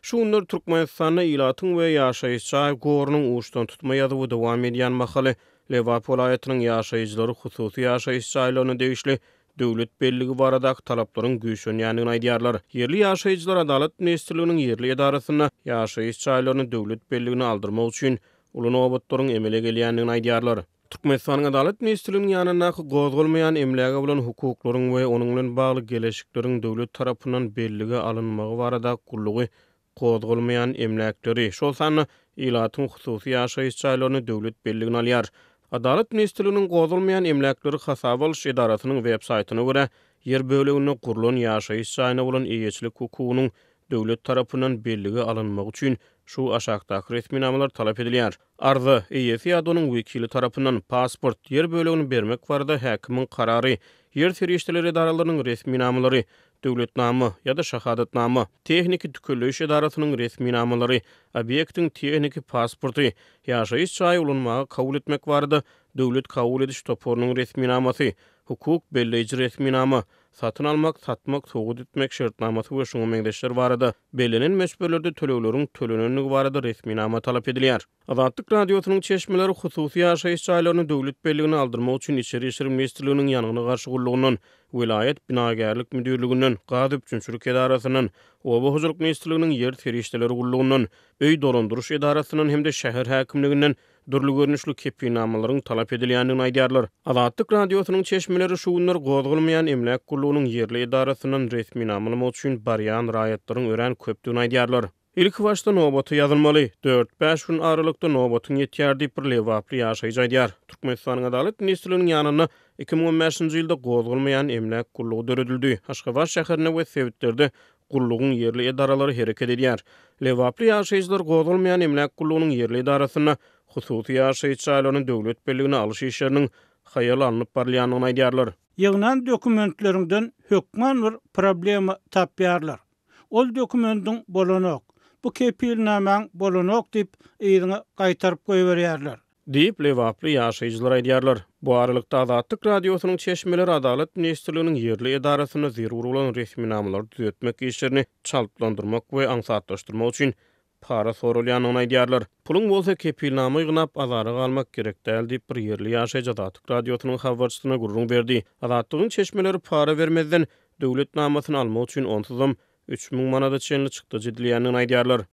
Şunlar Türkmenistan'a ilatyň we ýaşaýyşy gorunyň uçdan tutma ýadyby dowam edýän mahaly Lewap welaýatynyň ýaşaýjylary hususy ýaşaýyş jaýlaryna degişli döwlet belligi barada talaplaryň güýçlenýändigini aýdýarlar. Yerli ýaşaýjylar Adalet Ministrliginiň yerli edarasyna ýaşaýyş jaýlaryny döwlet belligine aldyrmak üçin uly nowbatlaryň emele gelýändigini aýdýarlar. Türkmenistanyň Adalet Ministrliginiň ýanyna gozgolmaýan emläge bolan hukuklaryň we onuň bilen bagly gelekçikleriň döwlet tarapyndan bellige alynmagy barada gullugy gozgolmaýan emläkleri şol sany ilatyň hususy ýaşaýyş jaýlaryny döwlet belligine alýar. Adalet Ministrliginiň gozulmayan emläkleri hasap alyş edarasynyň web saytyna görä, yer böleginde gurulan ýaşaýyş jaýyna bolan eýeçilik hukugynyň döwlet tarapyndan belligi alynmagy üçin şu aşagdaky resminamalar talap edilýär. Arza eýesi ýa-da wekili tarapyndan pasport, yer bölegini bermek barada häkimiň karary, yer serişdeleri edaralarının resminamaları, döwletnamy ýa-da şahadatnamy, tehniki tükülüş edarasynyň resminamalary, obyektiň tehniki pasporty, ýaşaýyş jaýy ulanmagy kabul etmek barada döwlet kabul ediş toporunyň resminamasy, hukuk belleýiji resminama, satyn almak, satmak, sowgat etmek şertnamasy we şoňa meňdeşler barada belenen meşberlerde tölegleriň tölenenligi barada resminama talap edilýär. Azatlyk radiosynyň çeşmeleri hususy ýaşaýyş jaýlaryny döwlet belligine aldyrmak üçin Içeri işler ministrliginiň ýanyna garşy gullugynyň, vilayet binagerlik müdürlüginden, gaz üçünçülük edarasynyň, Oba huzurluk ministrliginiň yer serişdeleri gullugynyň, öý dolandyryş edarasynyň hemde şäher häkimliginden dürli görnüşli kepinamalaryň talap edilýändigini aýdýarlar. Azatlyk radiosynyň çeşmeleri şu günler gozgulmaýan emlak gullugynyň yerli edarasynyň resminamalamak üçin barýan raýatlaryň ören köpdigini aýdýarlar. İlk başta nobaty ýazylmaly. 4-5 gün aralykda nobatyň ýetýär diýip bir lewaply ýaşaýjy aýdýar. Türkmenistanyň Adalet Ministrliginiň ýanyna 2015-nji ýylda gozgulmaýan emlak gullugy döredildi. Aşgabat şäherine we Sewitderde gullugyň yerli edaralary hereket edýär. Lewaply ýaşaýjylar gozgulmaýan emlak gullugynyň yerli edarasyna hususy ýaşaýyş jaýlaryny döwlet belligine alyş işleriniň haýal alınıp barlýanyny aýdýarlar. Ýygnan dokumentlerinden hökman bir problema tapýarlar. Ol dokumentin bolanok, bu kepilnamäň bolanok diýip ýygyny gaýtaryp goýberýärler. Diýip lewaply ýaşaýjylar aýdýarlar. Bu aralıkda Azatlyk radiosynyň çeşmeleri Adalet Ministrliginiň yerli edarasyna zerur bolan resminamalar düzeltmek işlerini çalplandyrmak we aňsatlaşdyrmak üçin para sorulýanyny aýdýarlar. Pulun bolsa kepilnama ýygnap azara galmak gerek däl diýip bir yerli ýaşaýjy Azatlyk radiosynyň habarçysyna gurrun berdi. Azatlygyň çeşmeleri para bermezden döwlet namasyny almak üçin onsuzam 3000 manada çenli çykdy jedilýänini aýdýarlar.